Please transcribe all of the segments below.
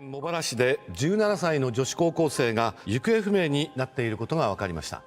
茂原市で17歳の女子高校生が行方不明になっていることが分かりました。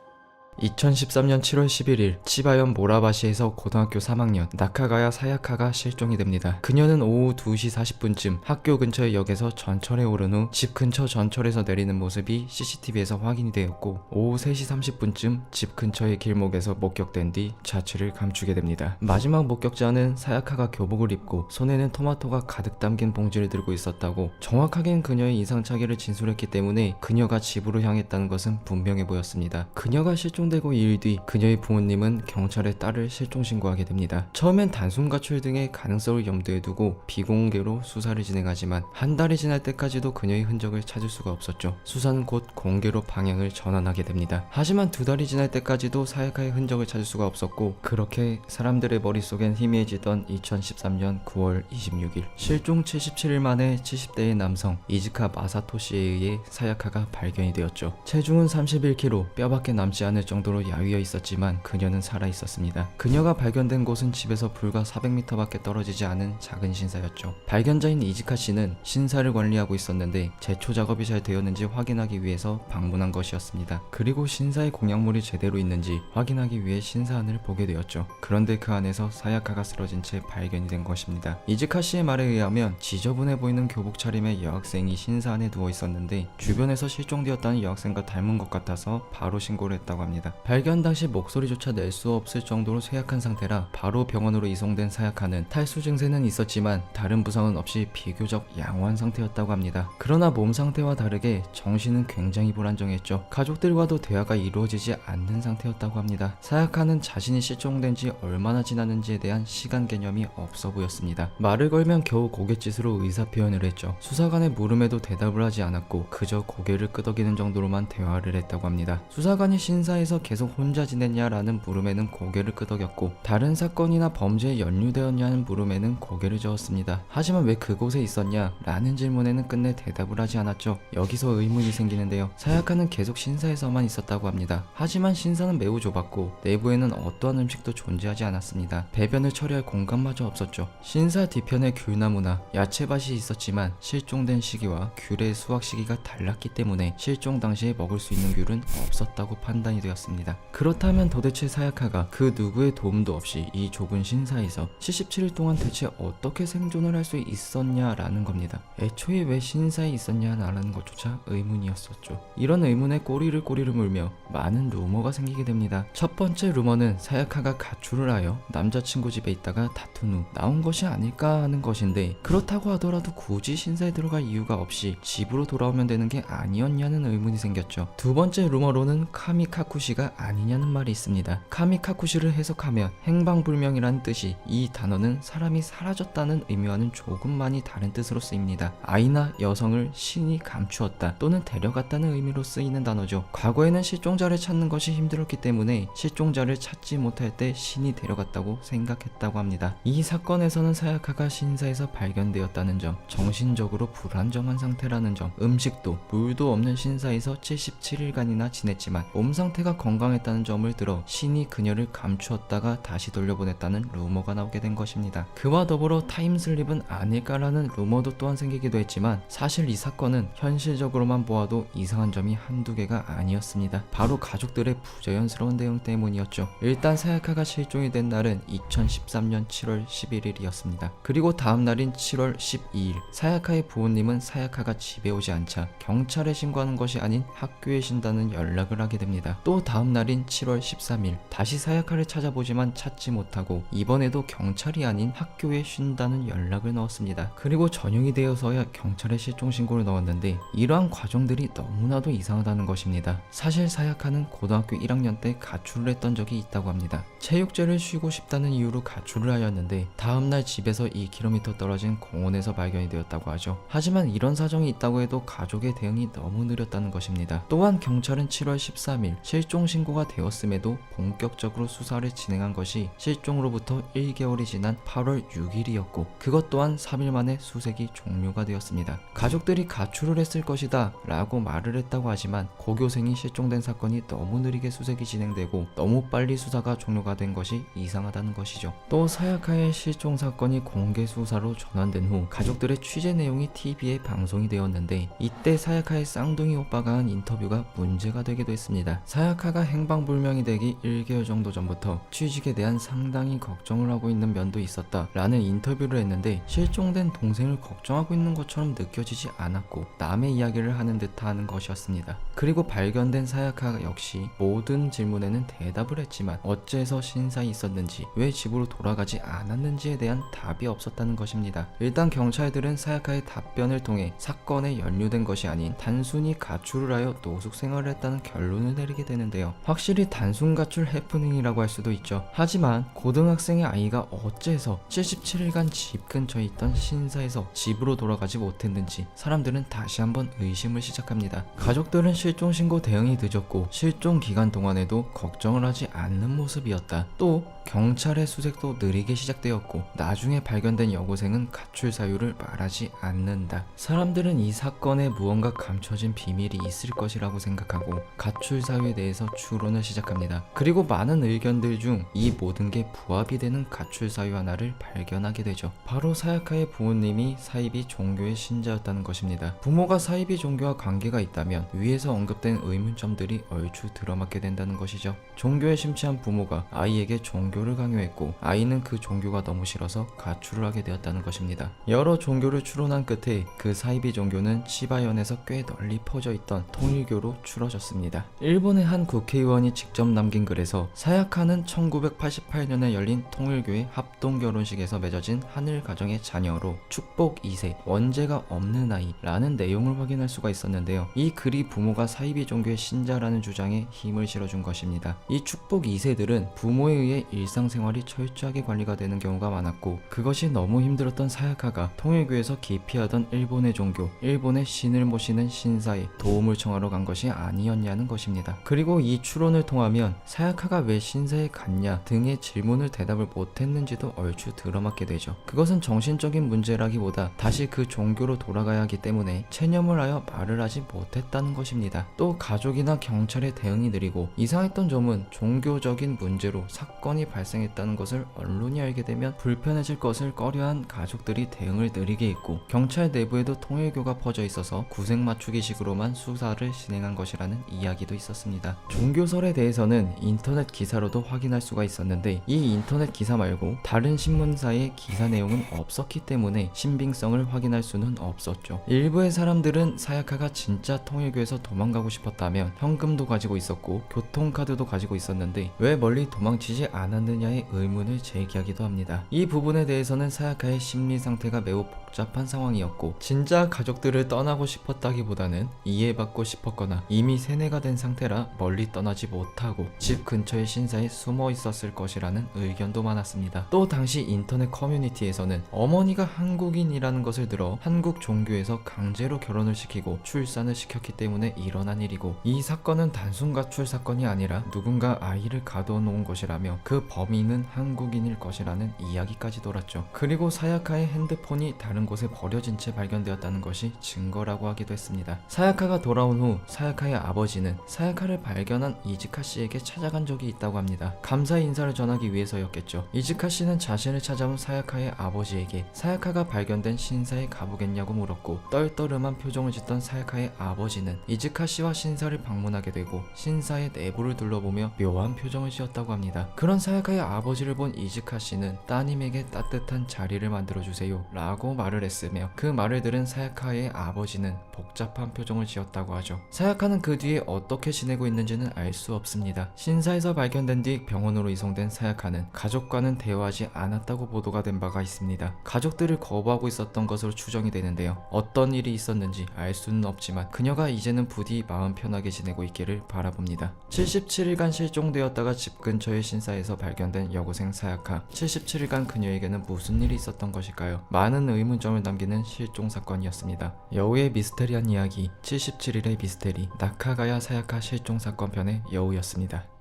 2013년 7월 11일 치바현 모라바시에서 고등학교 3학년 나카가야 사야카가 실종이 됩니다. 그녀는 오후 2시 40분쯤 학교 근처의 역에서 전철에 오른 후 집 근처 전철에서 내리는 모습이 CCTV에서 확인이 되었고, 오후 3시 30분쯤 집 근처의 길목에서 목격된 뒤 자취를 감추게 됩니다. 마지막 목격자는 사야카가 교복을 입고 손에는 토마토가 가득 담긴 봉지를 들고 있었다고, 정확하게는 그녀의 이상차기를 진술했기 때문에 그녀가 집으로 향했다는 것은 분명해 보였습니다. 그녀가 실종되고 2일 뒤 그녀의 부모님은 경찰에 딸을 실종 신고하게 됩니다. 처음엔 단순 가출 등의 가능성을 염두에 두고 비공개로 수사를 진행하지만 한 달이 지날 때까지도 그녀의 흔적을 찾을 수가 없었죠. 수사는 곧 공개로 방향을 전환하게 됩니다. 하지만 2달이 지날 때까지도 사야카의 흔적을 찾을 수가 없었고, 그렇게 사람들의 머릿속엔 희미해지던 2013년 9월 26일 실종 77일 만에 70대의 남성 이즈카 마사토 씨에 의해 사야카가 발견이 되었죠. 체중은 31kg, 뼈밖에 남지 않을 정도로 야위어 있었지만 그녀는 살아 있었습니다. 그녀가 발견된 곳은 집에서 불과 400m밖에 떨어지지 않은 작은 신사였죠. 발견자인 이즈카 씨는 신사를 관리하고 있었는데 제초 작업이 잘 되었는지 확인하기 위해서 방문한 것이었습니다. 그리고 신사의 공약물이 제대로 있는지 확인하기 위해 신사 안을 보게 되었죠. 그런데 그 안에서 사야카가 쓰러진 채 발견이 된 것입니다. 이즈카 씨의 말에 의하면 지저분해 보이는 교복 차림의 여학생이 신사 안에 누워 있었는데 주변에서 실종되었다는 여학생과 닮은 것 같아서 바로 신고를 했다고 합니다. 발견 당시 목소리조차 낼 수 없을 정도로 쇠약한 상태라 바로 병원으로 이송된 사야카는 탈수 증세는 있었지만 다른 부상은 없이 비교적 양호한 상태였다고 합니다. 그러나 몸 상태와 다르게 정신은 굉장히 불안정했죠. 가족들과도 대화가 이루어지지 않는 상태였다고 합니다. 사야카는 자신이 실종된 지 얼마나 지났는지에 대한 시간 개념이 없어 보였습니다. 말을 걸면 겨우 고갯짓으로 의사 표현을 했죠. 수사관의 물음에도 대답을 하지 않았고 그저 고개를 끄덕이는 정도로만 대화를 했다고 합니다. 수사관이 신사에서 계속 혼자 지냈냐라는 물음에는 고개를 끄덕였고, 다른 사건이나 범죄에 연루되었냐는 물음에는 고개를 저었습니다. 하지만 왜 그곳에 있었냐 라는 질문에는 끝내 대답을 하지 않았죠. 여기서 의문이 생기는데요. 사야카는 계속 신사에서만 있었다고 합니다. 하지만 신사는 매우 좁았고 내부에는 어떠한 음식도 존재하지 않았습니다. 배변을 처리할 공간마저 없었죠. 신사 뒤편에 귤나무나 야채밭이 있었지만 실종된 시기와 귤의 수확 시기가 달랐기 때문에 실종 당시에 먹을 수 있는 귤은 없었다고 판단이 되었습니다. 그렇다면 도대체 사야카가 그 누구의 도움도 없이 이 좁은 신사에서 77일 동안 대체 어떻게 생존을 할 수 있었냐라는 겁니다. 애초에 왜 신사에 있었냐라는 것조차 의문이었었죠. 이런 의문에 꼬리를 물며 많은 루머가 생기게 됩니다. 첫 번째 루머는 사야카가 가출을 하여 남자친구 집에 있다가 다툰 후 나온 것이 아닐까 하는 것인데, 그렇다고 하더라도 굳이 신사에 들어갈 이유가 없이 집으로 돌아오면 되는 게 아니었냐는 의문이 생겼죠. 두 번째 루머로는 카미카쿠시가 아니냐는 말이 있습니다. 카미카쿠시를 해석하면 행방불명이라는 뜻이, 이 단어는 사람이 사라졌다는 의미와는 조금만이 다른 뜻으로 쓰입니다. 아이나 여성을 신이 감추었다 또는 데려갔다는 의미로 쓰이는 단어죠. 과거에는 실종자를 찾는 것이 힘들었기 때문에 실종자를 찾지 못할 때 신이 데려갔다고 생각했다고 합니다. 이 사건에서는 사야카가 신사에서 발견되었다는 점, 정신적으로 불안정한 상태라는 점, 음식도 물도 없는 신사에서 77일간이나 지냈지만 몸 상태가 건강했다는 점을 들어 신이 그녀를 감추었다가 다시 돌려보냈다는 루머가 나오게 된 것입니다. 그와 더불어 타임슬립은 아닐까라는 루머도 또한 생기기도 했지만, 사실 이 사건은 현실적으로만 보아도 이상한 점이 한두 개가 아니었습니다. 바로 가족들의 부자연스러운 대응 때문이었죠. 일단 사야카가 실종이 된 날은 2013년 7월 11일이었습니다. 그리고 다음 날인 7월 12일 사야카의 부모님은 사야카가 집에 오지 않자 경찰에 신고하는 것이 아닌 학교에 신다는 연락을 하게 됩니다. 또 다음 날인 7월 13일 다시 사야카를 찾아보지만 찾지 못하고 이번에도 경찰이 아닌 학교에 쉰다는 연락을 넣었습니다. 그리고 저녁이 되어서야 경찰에 실종 신고를 넣었는데 이러한 과정들이 너무나도 이상하다는 것입니다. 사실 사야카는 고등학교 1학년 때 가출을 했던 적이 있다고 합니다. 체육제를 쉬고 싶다는 이유로 가출을 하였는데 다음날 집에서 2km 떨어진 공원에서 발견이 되었다고 하죠. 하지만 이런 사정이 있다고 해도 가족의 대응이 너무 느렸다는 것입니다. 또한 경찰은 7월 13일 실종 신고가 되었음에도 본격적으로 수사를 진행한 것이 실종으로부터 1개월이 지난 8월 6일이었고 그것 또한 3일 만에 수색이 종료가 되었습니다. 가족들이 가출을 했을 것이다 라고 말을 했다고 하지만 고교생이 실종된 사건이 너무 느리게 수색이 진행되고 너무 빨리 수사가 종료가 된 것이 이상하다는 것이죠. 또 사야카의 실종 사건이 공개 수사로 전환된 후 가족들의 취재 내용이 TV에 방송이 되었는데 이때 사야카의 쌍둥이 오빠가 한 인터뷰가 문제가 되기도 했습니다. 사야카가 행방불명이 되기 1개월 정도 전부터 취직에 대한 상당히 걱정을 하고 있는 면도 있었다 라는 인터뷰를 했는데 실종된 동생을 걱정하고 있는 것처럼 느껴지지 않았고 남의 이야기를 하는 듯한 것이었습니다. 그리고 발견된 사야카 역시 모든 질문에는 대답을 했지만 어째서 신사에 있었는지 왜 집으로 돌아가지 않았는지에 대한 답이 없었다는 것입니다. 일단 경찰들은 사야카의 답변을 통해 사건에 연루된 것이 아닌 단순히 가출을 하여 노숙 생활을 했다는 결론을 내리게 되는데요. 확실히 단순 가출 해프닝이라고 할 수도 있죠. 하지만 고등학생의 아이가 어째서 77일간 집 근처에 있던 신사에서 집으로 돌아가지 못했는지 사람들은 다시 한번 의심을 시작합니다. 가족들은 실종 신고 대응이 늦었고 실종 기간 동안에도 걱정을 하지 않는 모습이었다. 또 경찰의 수색도 느리게 시작되었고 나중에 발견된 여고생은 가출 사유를 말하지 않는다. 사람들은 이 사건에 무언가 감춰진 비밀이 있을 것이라고 생각하고 가출 사유에 대해서 추론을 시작합니다. 그리고 많은 의견들 중 이 모든 게 부합이 되는 가출 사유 하나를 발견하게 되죠. 바로 사야카의 부모님이 사이비 종교의 신자였다는 것입니다. 부모가 사이비 종교와 관계가 있다면 위에서 언급된 의문점들이 얼추 들어맞게 된다는 것이죠. 종교에 심취한 부모가 아이에게 종교를 강요했고 아이는 그 종교가 너무 싫어서 가출을 하게 되었다는 것입니다. 여러 종교를 추론한 끝에 그 사이비 종교는 치바현에서 꽤 널리 퍼져 있던 통일교로 추려졌습니다. 일본의 한 국회의원이 직접 남긴 글에서 사야카는 1988년에 열린 통일교의 합동 결혼식에서 맺어진 하늘 가정의 자녀로 축복 2세 원죄가 없는 아이라는 내용을 확인할 수가 있었는데요. 이 글이 부모가 사이비 종교의 신자라는 주장에 힘을 실어준 것입니다. 이 축복 2세들은 부모에 의해 일상생활이 철저하게 관리가 되는 경우가 많았고 그것이 너무 힘들었던 사야카가 통일교에서 기피하던 일본의 종교, 일본의 신을 모시는 신사에 도움을 청하러 간 것이 아니었냐는 것입니다. 그리고 이 추론을 통하면 사야카가 왜 신사에 갔냐 등의 질문을 대답을 못했는지도 얼추 들어맞게 되죠. 그것은 정신적인 문제라기보다 다시 그 종교로 돌아가야 하기 때문에 체념을 하여 말을 하지 못했다는 것입니다. 또 가족이나 경찰의 대응이 느리고 이상했던 점은 종교적인 문제로 사건이 발생했다는 것을 언론이 알게 되면 불편해질 것을 꺼려한 가족들이 대응을 느리게 했고 경찰 내부에도 통일교가 퍼져 있어서 구색 맞추기식으로만 수사를 진행한 것이라는 이야기도 있었습니다. 종교설에 대해서는 인터넷 기사로도 확인할 수가 있었는데 이 인터넷 기사 말고 다른 신문사의 기사 내용은 없었기 때문에 신빙성을 확인할 수는 없었죠. 일부의 사람들은 사야카가 진짜 통일교에서 도망가고 싶었다면 현금도 가지고 있었고 교통카드도 가지고 있었는데 왜 멀리 도망치지 않았느냐의 의문을 제기하기도 합니다. 이 부분에 대해서는 사야카의 심리 상태가 매우 복잡한 상황이었고 진짜 가족들을 떠나고 싶었다기보다는 이해받고 싶었거나 이미 세뇌가 된 상태라 멀리 떠나지 못하고 집 근처의 신사에 숨어 있었을 것이라는 의견도 많았습니다. 또 당시 인터넷 커뮤니티에서는 어머니가 한국인이라는 것을 들어 한국 종교에서 강제로 결혼을 시키고 출산을 시켰기 때문에 일어난 일이고 이 사건은 단순 가출 사건이 아니라 누군가 아이를 가둬 놓은 것이라며 그 범인은 한국인일 것이라는 이야기까지 돌았죠. 그리고 사야카의 핸드폰이 다른 곳에 버려진 채 발견되었다는 것이 증거라고 하기도 했습니다. 사야카가 돌아온 후 사야카의 아버지는 사야카를 발견한 이즈카 씨에게 찾아간 적이 있다고 합니다. 감사의 인사를 전하기 위해서였겠죠. 이즈카 씨는 자신을 찾아온 사야카의 아버지에게 사야카가 발견된 신사에 가보겠냐고 물었고 떨떠름한 표정을 짓던 사야카의 아버지는 이즈카 씨와 신사를 방문하게 되고 신사의 내부를 둘러보며 묘한 표정을 지었다고 합니다. 그런 사야카의 아버지를 본 이즈카 씨는 따님에게 따뜻한 자리를 만들어주세요 라고 말을 말을 했으며 그 말을 들은 사야카의 아버지는 복잡한 표정을 지었다고 하죠. 사야카는 그 뒤에 어떻게 지내고 있는지는 알 수 없습니다. 신사에서 발견된 뒤 병원으로 이송된 사야카는 가족과는 대화하지 않았다고 보도가 된 바가 있습니다. 가족들을 거부하고 있었던 것으로 추정이 되는데요. 어떤 일이 있었는지 알 수는 없지만 그녀가 이제는 부디 마음 편하게 지내고 있기를 바라봅니다. 77일간 실종되었다가 집 근처의 신사에서 발견된 여고생 사야카. 77일간 그녀에게는 무슨 일이 있었던 것일까요? 많은 의문점을 남기는 실종 사건이었습니다. 여우의 미스테리한 이야기 77일의 미스테리 나카가야 사야카 실종 사건 편의 여우였습니다.